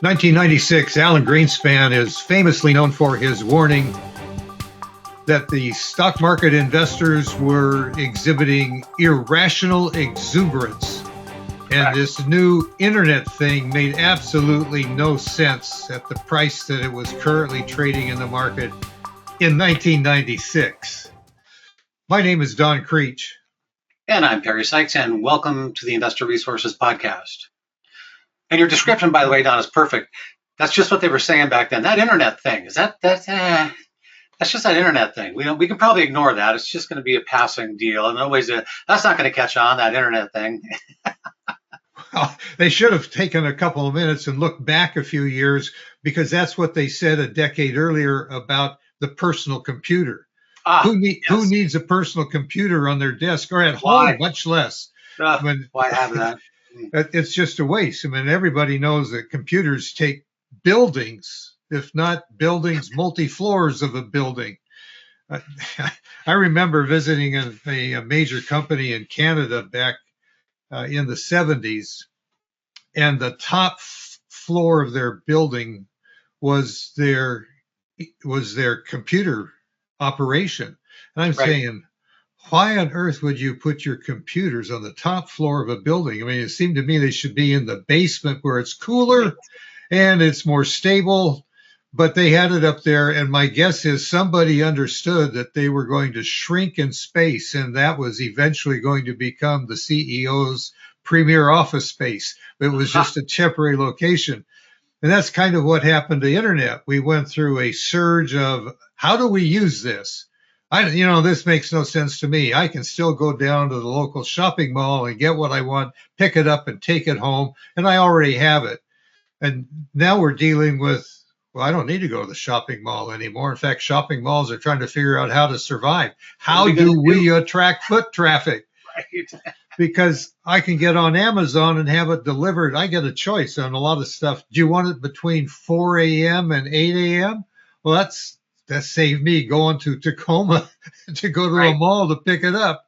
1996, Alan Greenspan is famously known for his warning that the stock market investors were exhibiting irrational exuberance. And this new internet thing made absolutely no sense at the price that it was currently trading in the market in 1996. My name is Don Creech. And I'm Perry Sykes, and welcome to the Investor Resources Podcast. And your description, by the way, Don, is perfect. That's just what they were saying back then. That internet thing, that's just that internet thing. We can probably ignore that. It's just going to be a passing deal. And always, that's not going to catch on, that internet thing. Well, they should have taken a couple of minutes and looked back a few years, because that's what they said a decade earlier about the personal computer. Who needs a personal computer on their desk or at home, much less? Why have that? It's just a waste. I mean, everybody knows that computers take buildings, if not buildings, multi-floors of a building. I remember visiting a major company in Canada back in the 70s, and the top floor of their building was their computer operation. And I'm saying, why on earth would you put your computers on the top floor of a building? I mean, it seemed to me they should be in the basement where it's cooler and it's more stable, but they had it up there. And my guess is somebody understood that they were going to shrink in space, and that was eventually going to become the CEO's premier office space. It was just a temporary location. And that's kind of what happened to the internet. We went through a surge of, how do we use this? This makes no sense to me. I can still go down to the local shopping mall and get what I want, pick it up and take it home, and I already have it. And now we're dealing with, well, I don't need to go to the shopping mall anymore. In fact, shopping malls are trying to figure out how to survive. How do we attract foot traffic? Right. Because I can get on Amazon and have it delivered. I get a choice on a lot of stuff. Do you want it between 4 a.m. and 8 a.m.? Well, that saved me going to Tacoma to go to a mall to pick it up.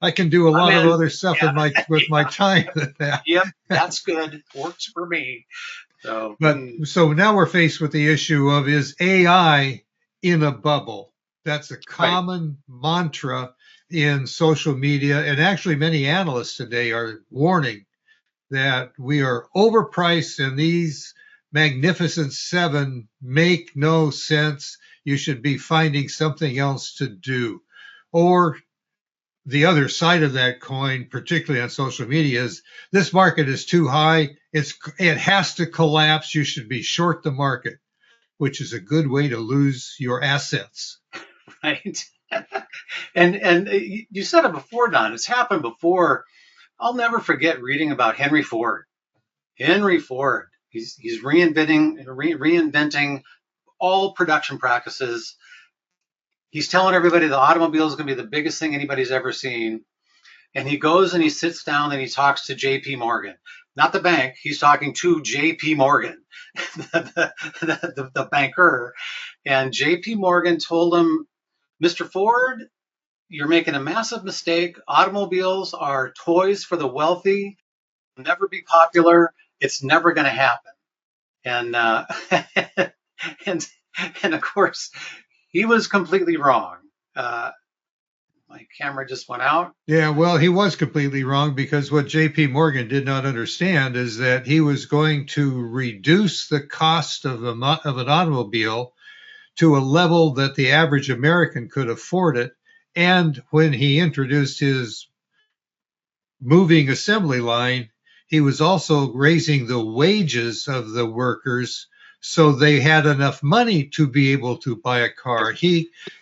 I can do a lot of other stuff with my time than that. Yep, that's good. Works for me. So now we're faced with the issue of, is AI in a bubble? That's a common mantra in social media, and actually many analysts today are warning that we are overpriced and these magnificent seven make no sense. You should be finding something else to do. Or the other side of that coin, particularly on social media, is this market is too high. It has to collapse. You should be short the market, which is a good way to lose your assets. Right. And you said it before, Don. It's happened before. I'll never forget reading about Henry Ford. Henry Ford. He's reinventing all production practices. He's telling everybody the automobile is going to be the biggest thing anybody's ever seen. And he goes and he sits down and he talks to J.P. Morgan. Not the bank. He's talking to J.P. Morgan, the banker. And J.P. Morgan told him, Mr. Ford, you're making a massive mistake. Automobiles are toys for the wealthy. They'll never be popular. It's never going to happen. And and of course, he was completely wrong. My camera just went out. Yeah, well, he was completely wrong, because what J.P. Morgan did not understand is that he was going to reduce the cost of an automobile to a level that the average American could afford it. And when he introduced his moving assembly line, he was also raising the wages of the workers so they had enough money to be able to buy a car.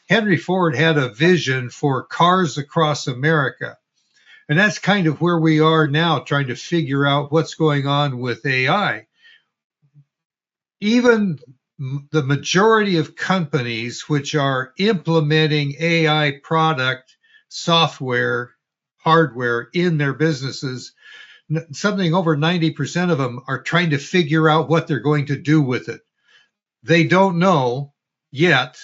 Henry Ford had a vision for cars across America. And that's kind of where we are now, trying to figure out what's going on with AI. Even the majority of companies which are implementing AI product, software, hardware in their businesses, something over 90% of them are trying to figure out what they're going to do with it. They don't know yet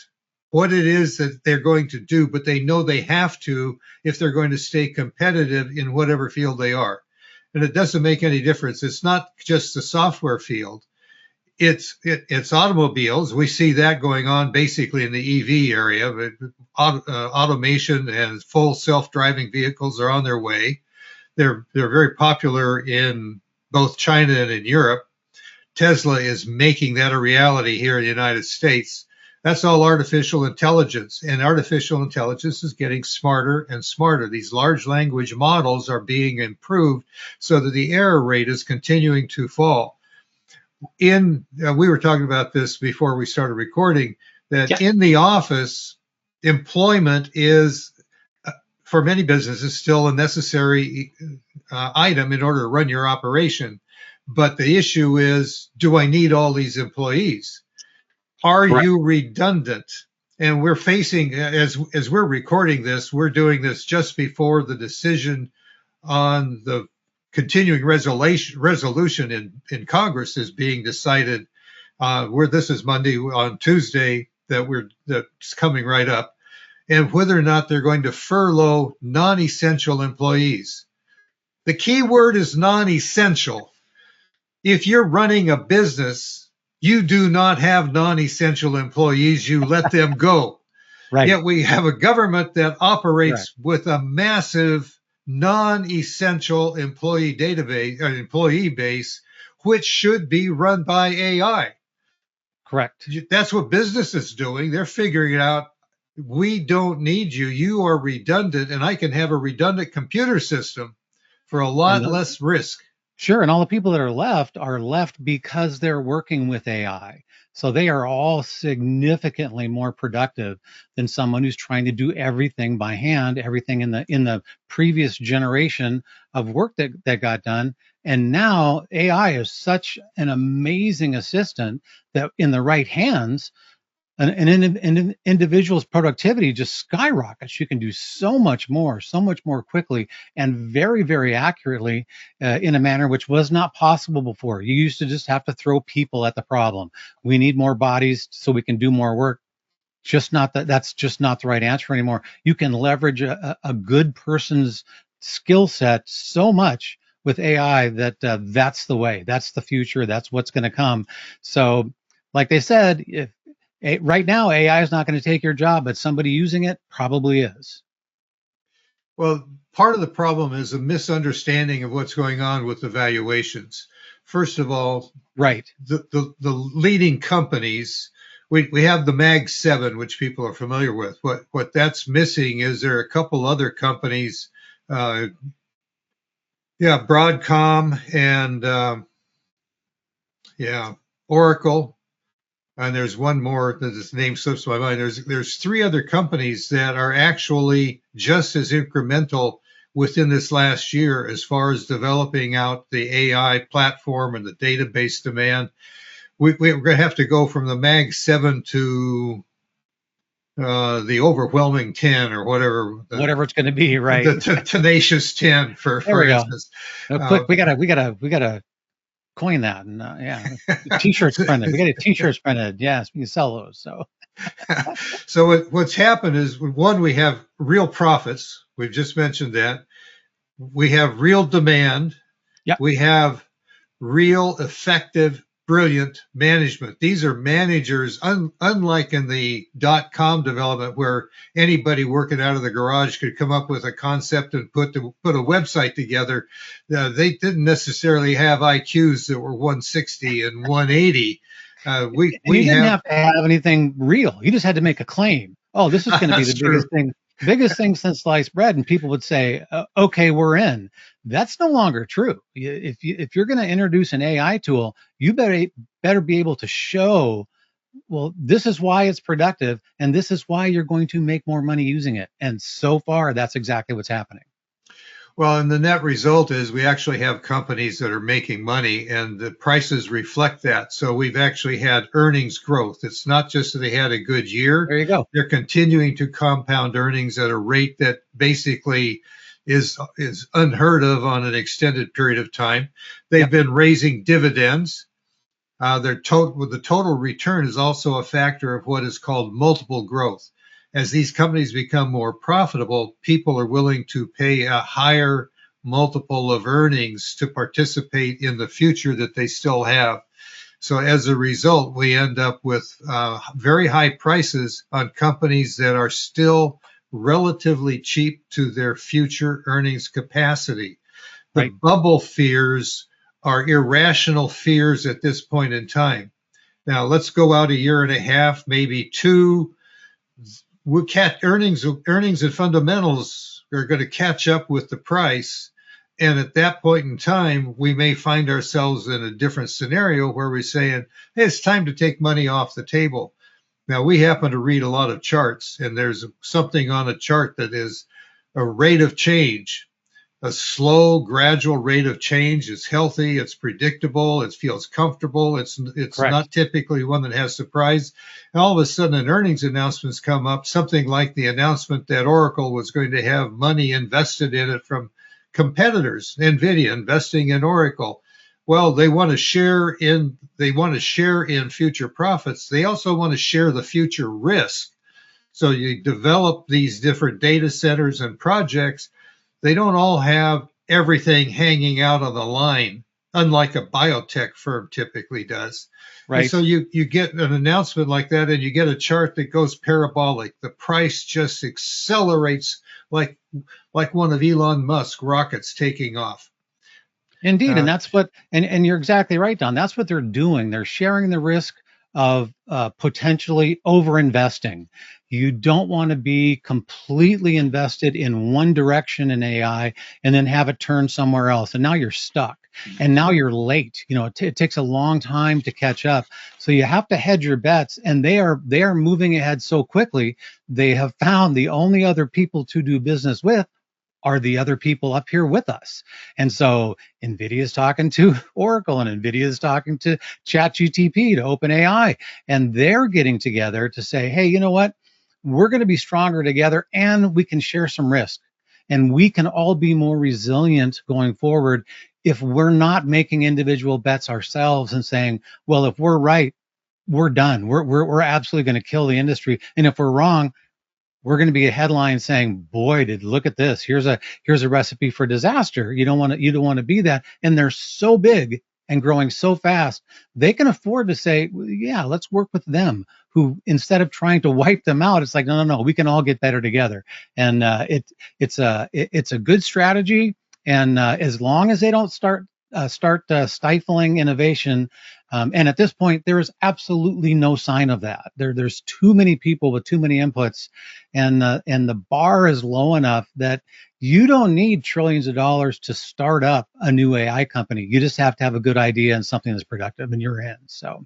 what it is that they're going to do, but they know they have to if they're going to stay competitive in whatever field they are. And it doesn't make any difference. It's not just the software field. it's automobiles. We see that going on basically in the EV area. But automation and full self-driving vehicles are on their way. They're very popular in both China and in Europe. Tesla is making that a reality here in the United States. That's all artificial intelligence, and artificial intelligence is getting smarter and smarter. These large language models are being improved so that the error rate is continuing to fall. We were talking about this before we started recording, that in the office, employment is for many businesses still a necessary item in order to run your operation. But the issue is, do I need all these employees? Are you redundant? And we're facing, as we're recording this, we're doing this just before the decision on the continuing resolution in Congress is being decided. Where this is Monday, on Tuesday that's coming right up, and whether or not they're going to furlough non-essential employees. The key word is non-essential. If you're running a business, you do not have non-essential employees. You let them go. Right. Yet we have a government that operates with a massive non-essential employee base, which should be run by AI. Correct. That's what business is doing. They're figuring it out. We don't need you. You are redundant, and I can have a redundant computer system for a lot less risk. Sure. And all the people that are left because they're working with AI. So they are all significantly more productive than someone who's trying to do everything by hand, everything in the previous generation of work that got done. And now AI is such an amazing assistant that in the right hands, an individual's productivity just skyrockets. You can do so much more quickly and very, very accurately in a manner which was not possible before. You used to just have to throw people at the problem. We need more bodies so we can do more work. That's just not the right answer anymore. You can leverage a good person's skill set so much with AI that that's the way. That's the future. That's what's going to come. So, like they said, right now, AI is not going to take your job, but somebody using it probably is. Well, part of the problem is a misunderstanding of what's going on with the valuations. First of all, the leading companies, we have the Mag 7, which people are familiar with. What that's missing is there are a couple other companies, Broadcom and Oracle. And there's one more that his name slips my mind. There's three other companies that are actually just as incremental within this last year as far as developing out the AI platform and the database demand. We're going to have to go from the Mag 7 to the overwhelming 10 or whatever it's going to be, right? The tenacious 10 for instance. Quick, we gotta coin that, and t-shirts printed. We got t-shirts printed. Yes, we can sell those. So what's happened is, one, we have real profits. We've just mentioned that. We have real demand. Yep. We have real effective, brilliant management. These are managers, unlike in the .com development where anybody working out of the garage could come up with a concept and put a website together. They didn't necessarily have IQs that were 160 and 180. We didn't have to have anything real. You just had to make a claim. Oh, this is going to be the biggest thing since sliced bread, and people would say, "Okay, we're in." That's no longer true. If you're going to introduce an AI tool, you better be able to show, well, this is why it's productive, and this is why you're going to make more money using it. And so far, that's exactly what's happening. Well, and the net result is we actually have companies that are making money, and the prices reflect that. So we've actually had earnings growth. It's not just that they had a good year. There you go. They're continuing to compound earnings at a rate that basically is unheard of on an extended period of time. They've been raising dividends. The total return is also a factor of what is called multiple growth. As these companies become more profitable, people are willing to pay a higher multiple of earnings to participate in the future that they still have. So as a result, we end up with very high prices on companies that are still relatively cheap to their future earnings capacity. The Right. bubble fears are irrational fears at this point in time. Now let's go out a year and a half, maybe two. Earnings and fundamentals are going to catch up with the price. And at that point in time, we may find ourselves in a different scenario where we're saying, hey, it's time to take money off the table. Now, we happen to read a lot of charts, and there's something on a chart that is a rate of change. A slow, gradual rate of change is healthy, it's predictable, it feels comfortable, it's Correct. not typically one that has surprise. And all of a sudden, an earnings announcements come up, something like the announcement that Oracle was going to have money invested in it from competitors, NVIDIA investing in Oracle. Well, they want to share in future profits. They also want to share the future risk. So you develop these different data centers and projects. They don't all have everything hanging out on the line, unlike a biotech firm typically does. And Right. so you get an announcement like that, and you get a chart that goes parabolic. The price just accelerates like one of Elon Musk's rockets taking off. Indeed, and Uh, that's what, and you're exactly right, Don. That's what they're doing. They're sharing the risk of potentially overinvesting. You don't want to be completely invested in one direction in AI and then have it turn somewhere else, and now you're stuck, and now you're late. It takes a long time to catch up, so you have to hedge your bets. And they are moving ahead so quickly. They have found the only other people to do business with are the other people up here with us. And so NVIDIA is talking to Oracle, and NVIDIA is talking to ChatGPT, to OpenAI, and they're getting together to say, hey, you know what? We're going to be stronger together, and we can share some risk, and we can all be more resilient going forward if we're not making individual bets ourselves and saying, well, if we're right, we're done. We're absolutely going to kill the industry. And if we're wrong, we're going to be a headline saying, boy, did look at this. Here's a recipe for disaster. You don't want to be that. And they're so big and growing so fast, they can afford to say, well, yeah, let's work with them, who, instead of trying to wipe them out, it's like, no, we can all get better together. And it's a good strategy. And as long as they don't start stifling innovation, and at this point, there is absolutely no sign of that. There's too many people with too many inputs, and the bar is low enough that you don't need trillions of dollars to start up a new AI company. You just have to have a good idea and something that's productive, and you're in. So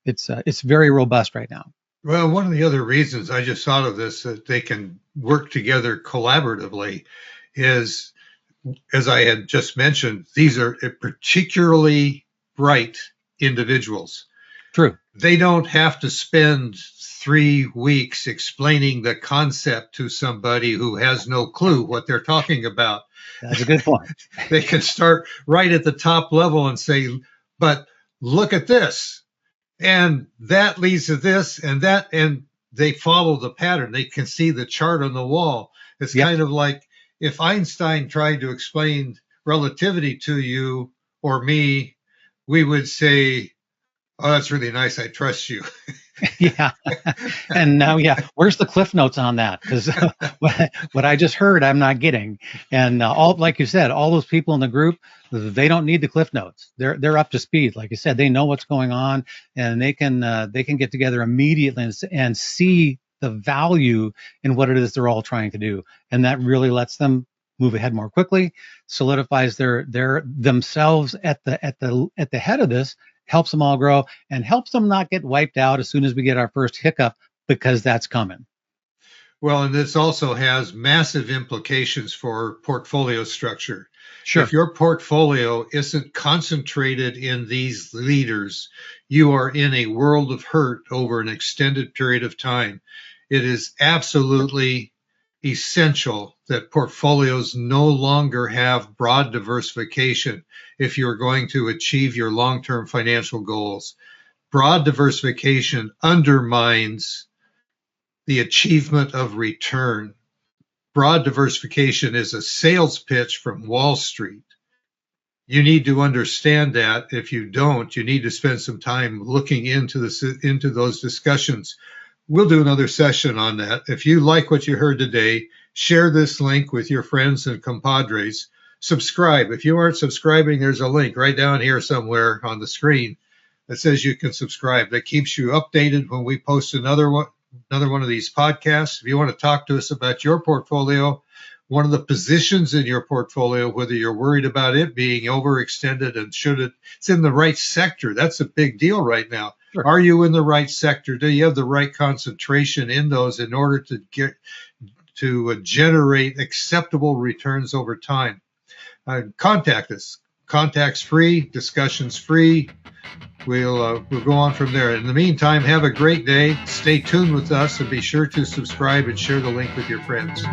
it's very robust right now. well, one of the other reasons I just thought of this that they can work together collaboratively is, as I had just mentioned, these are particularly bright individuals. True. They don't have to spend 3 weeks explaining the concept to somebody who has no clue what they're talking about. That's a good point. They can start right at the top level and say, but look at this. And that leads to this and that. And they follow the pattern. They can see the chart on the wall. It's Yep. kind of like if Einstein tried to explain relativity to you or me, we would say, oh, that's really nice. I trust you. Yeah. And now, yeah, where's the cliff notes on that? Because what I just heard, I'm not getting. And all, like you said, all those people in the group, they don't need the cliff notes. They're up to speed. Like you said, they know what's going on, and they can get together immediately and see the value in what it is they're all trying to do, and that really lets them move ahead more quickly, solidifies their themselves at the head of this, helps them all grow, and helps them not get wiped out as soon as we get our first hiccup, because that's coming. Well, and this also has massive implications for portfolio structure. Sure. If your portfolio isn't concentrated in these leaders, you are in a world of hurt over an extended period of time. It is absolutely essential that portfolios no longer have broad diversification if you're going to achieve your long-term financial goals. Broad diversification undermines the achievement of return. Broad diversification is a sales pitch from Wall Street. you need to understand that. If you don't, you need to spend some time looking into those discussions. We'll do another session on that. If you like what you heard today, share this link with your friends and compadres. Subscribe. If you aren't subscribing, there's a link right down here somewhere on the screen that says you can subscribe. That keeps you updated when we post another one of these podcasts. If you want to talk to us about your portfolio, one of the positions in your portfolio, whether you're worried about it being overextended and it's in the right sector. That's a big deal right now. Sure. Are you in the right sector? Do you have the right concentration in those in order to generate acceptable returns over time? Contact us. Contact's free, discussion's free. We'll go on from there. In the meantime, have a great day. Stay tuned with us and be sure to subscribe and share the link with your friends.